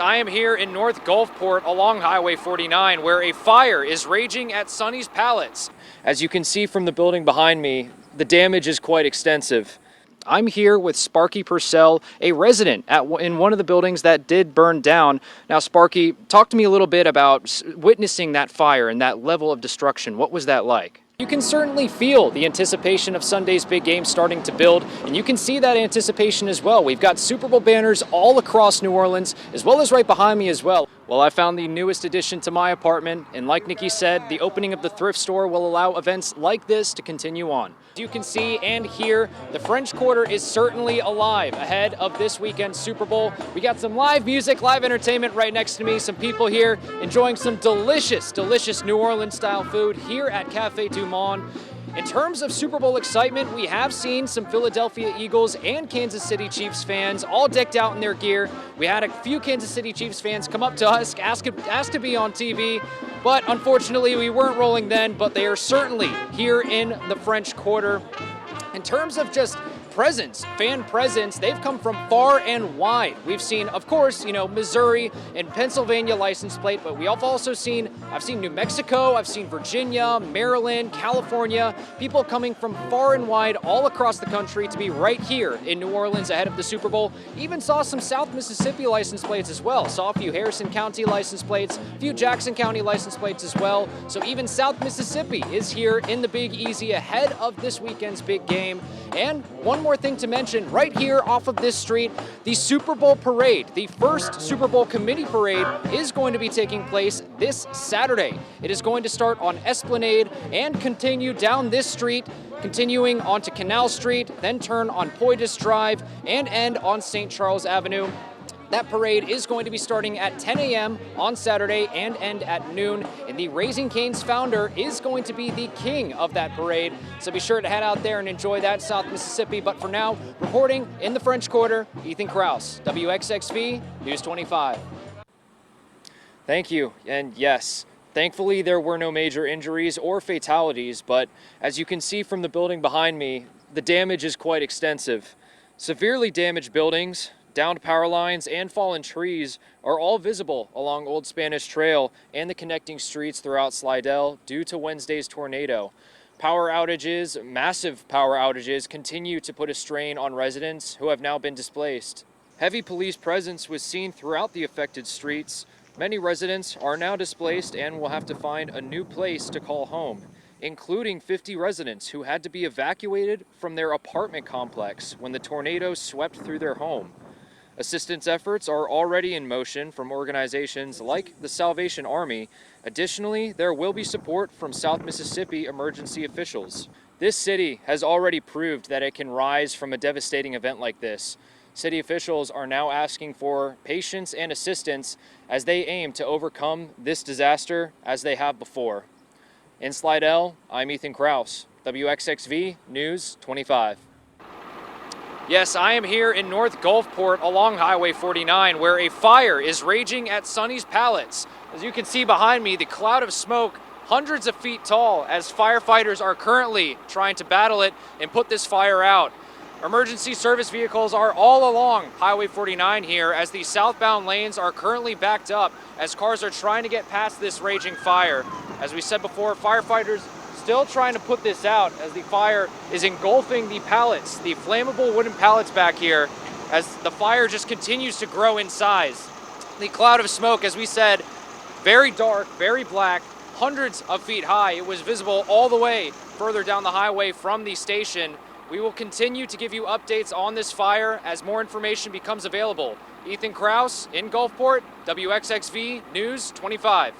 I am here in North Gulfport along Highway 49 where a fire is raging at Sonny's Pallets. As you can see from the building behind me, the damage is quite extensive. I'm here with Sparky Purcell, a resident in one of the buildings that did burn down. Now, Sparky, talk to me a little bit about witnessing that fire and that level of destruction. What was that like? You can certainly feel the anticipation of Sunday's big game starting to build, and you can see that anticipation as well. We've got Super Bowl banners all across New Orleans, as well as right behind me as well. Well, I found the newest addition to my apartment, and like Nikki said, the opening of the thrift store will allow events like this to continue on. As you can see and hear, the French Quarter is certainly alive ahead of this weekend's Super Bowl. We got some live music, live entertainment right next to me, some people here enjoying some delicious New Orleans-style food here at Cafe Du Monde. In terms of Super Bowl excitement, we have seen some Philadelphia Eagles and Kansas City Chiefs fans all decked out in their gear. We had a few Kansas City Chiefs fans come up to us, ask to be on TV, but unfortunately we weren't rolling then, but they are certainly here in the French Quarter. In terms of just fan presence, they've come from far and wide. We've seen, of course, Missouri and Pennsylvania license plate, but I've seen New Mexico, I've seen Virginia, Maryland, California, people coming from far and wide all across the country to be right here in New Orleans ahead of the Super Bowl. Even saw some South Mississippi license plates as well. Saw a few Harrison County license plates, a few Jackson County license plates as well. So even South Mississippi is here in the Big Easy ahead of this weekend's big game. And one more thing to mention, right here off of this street, the Super Bowl parade, the first Super Bowl committee parade, is going to be taking place this Saturday. It is going to start on Esplanade and continue down this street, continuing onto Canal Street, then turn on Poydras Drive and end on St. Charles Avenue. That parade is going to be starting at 10 a.m. on Saturday and end at noon. And the Raising Cane's founder is going to be the king of that parade. So be sure to head out there and enjoy that, South Mississippi. But for now, reporting in the French Quarter, Ethan Krauss, WXXV News 25. Thank you. And yes, thankfully there were no major injuries or fatalities. But as you can see from the building behind me, the damage is quite extensive. Severely damaged buildings, downed power lines, and fallen trees are all visible along Old Spanish Trail and the connecting streets throughout Slidell due to Wednesday's tornado. Massive power outages, continue to put a strain on residents who have now been displaced. Heavy police presence was seen throughout the affected streets. Many residents are now displaced and will have to find a new place to call home, including 50 residents who had to be evacuated from their apartment complex when the tornado swept through their home. Assistance efforts are already in motion from organizations like the Salvation Army. Additionally, there will be support from South Mississippi emergency officials. This city has already proved that it can rise from a devastating event like this. City officials are now asking for patience and assistance as they aim to overcome this disaster as they have before. In Slidell, I'm Ethan Krauss, WXXV News 25. Yes, I am here in North Gulfport along Highway 49 where a fire is raging at Sonny's Pallets. As you can see behind me, the cloud of smoke hundreds of feet tall as firefighters are currently trying to battle it and put this fire out. Emergency service vehicles are all along Highway 49 here as the southbound lanes are currently backed up as cars are trying to get past this raging fire. As we said before, firefighters still trying to put this out as the fire is engulfing the pallets, the flammable wooden pallets back here, as the fire just continues to grow in size. The cloud of smoke, as we said, very dark, very black, hundreds of feet high. It was visible all the way further down the highway from the station. We will continue to give you updates on this fire as more information becomes available. Ethan Krauss in Gulfport, WXXV News 25.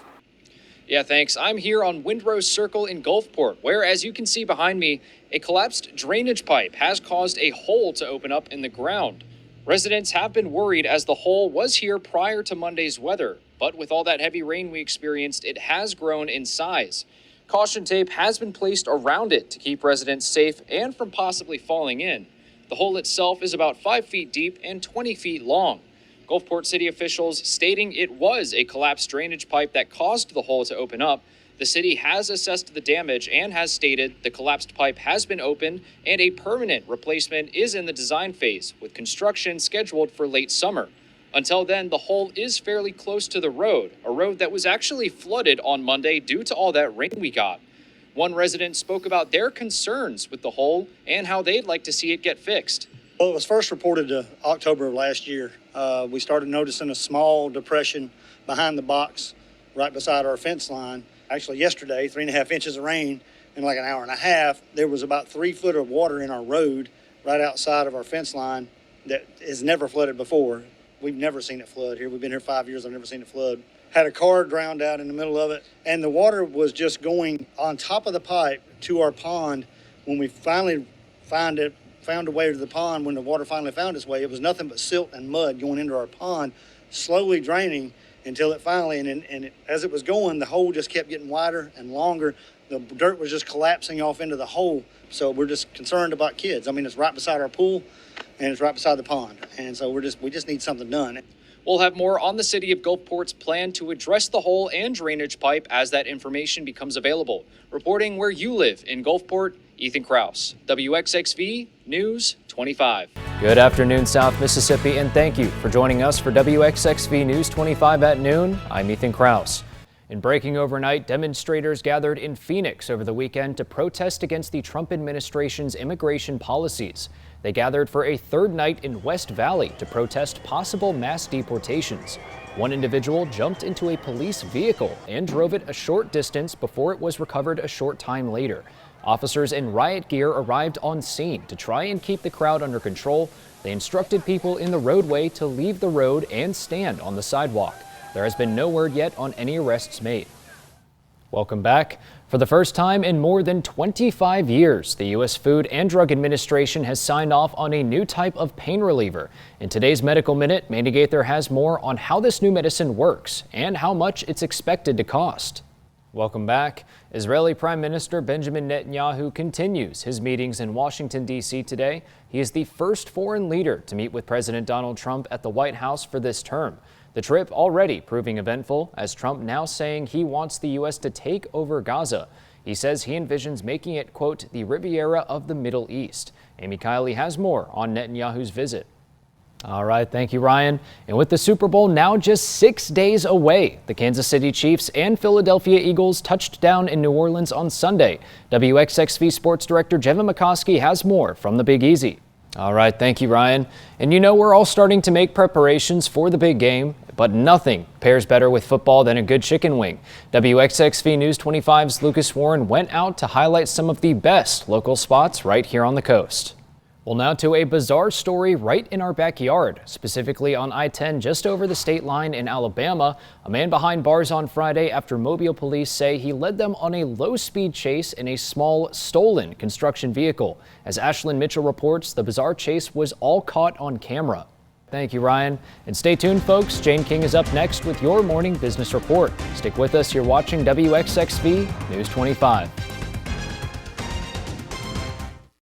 Yeah, thanks. I'm here on Windrose Circle in Gulfport, where, as you can see behind me, a collapsed drainage pipe has caused a hole to open up in the ground. Residents have been worried as the hole was here prior to Monday's weather, but with all that heavy rain we experienced, it has grown in size. Caution tape has been placed around it to keep residents safe and from possibly falling in. The hole itself is about 5 feet deep and 20 feet long. Gulfport City officials stating it was a collapsed drainage pipe that caused the hole to open up. The city has assessed the damage and has stated the collapsed pipe has been opened and a permanent replacement is in the design phase, with construction scheduled for late summer. Until then, the hole is fairly close to the road, a road that was actually flooded on Monday due to all that rain we got. One resident spoke about their concerns with the hole and how they'd like to see it get fixed. Well, it was first reported October of last year. We started noticing a small depression behind the box right beside our fence line. Actually, yesterday, 3.5 inches of rain in like an hour and a half. There was about 3 foot of water in our road right outside of our fence line that has never flooded before. We've never seen it flood here. We've been here 5 years. I've never seen it flood. Had a car drowned out in the middle of it, and the water was just going on top of the pipe to our pond. When we finally found a way to the pond, when the water finally found its way, it was nothing but silt and mud going into our pond, slowly draining until it finally, as it was going, the hole just kept getting wider and longer. The dirt was just collapsing off into the hole. So we're just concerned about kids. I mean, it's right beside our pool and it's right beside the pond. And so we just need something done. We'll have more on the City of Gulfport's plan to address the hole and drainage pipe as that information becomes available. Reporting where you live in Gulfport, Ethan Krauss, WXXV News 25. Good afternoon, South Mississippi, and thank you for joining us for WXXV News 25 at noon. I'm Ethan Krauss. In breaking overnight, demonstrators gathered in Phoenix over the weekend to protest against the Trump administration's immigration policies. They gathered for a third night in West Valley to protest possible mass deportations. One individual jumped into a police vehicle and drove it a short distance before it was recovered a short time later. Officers in riot gear arrived on scene to try and keep the crowd under control. They instructed people in the roadway to leave the road and stand on the sidewalk. There has been no word yet on any arrests made. Welcome back. For the first time in more than 25 years, the U.S. Food and Drug Administration has signed off on a new type of pain reliever. In today's Medical Minute, Mandy Gaither has more on how this new medicine works and how much it's expected to cost. Welcome back. Israeli Prime Minister Benjamin Netanyahu continues his meetings in Washington, D.C. today. He is the first foreign leader to meet with President Donald Trump at the White House for this term. The trip already proving eventful, as Trump now saying he wants the U.S. to take over Gaza. He says he envisions making it, quote, the Riviera of the Middle East. Amy Kiley has more on Netanyahu's visit. All right, thank you, Ryan. And with the Super Bowl now just 6 days away, the Kansas City Chiefs and Philadelphia Eagles touched down in New Orleans on Sunday. WXXV Sports Director Jevin McCoskey has more from the Big Easy. All right, thank you, Ryan. And you know, we're all starting to make preparations for the big game, but nothing pairs better with football than a good chicken wing. WXXV News 25's Lucas Warren went out to highlight some of the best local spots right here on the coast. Well, now to a bizarre story right in our backyard, specifically on I-10 just over the state line in Alabama. A man behind bars on Friday after Mobile police say he led them on a low-speed chase in a small, stolen construction vehicle. As Ashlyn Mitchell reports, the bizarre chase was all caught on camera. Thank you, Ryan. And stay tuned, folks. Jane King is up next with your morning business report. Stick with us. You're watching WXXV News 25.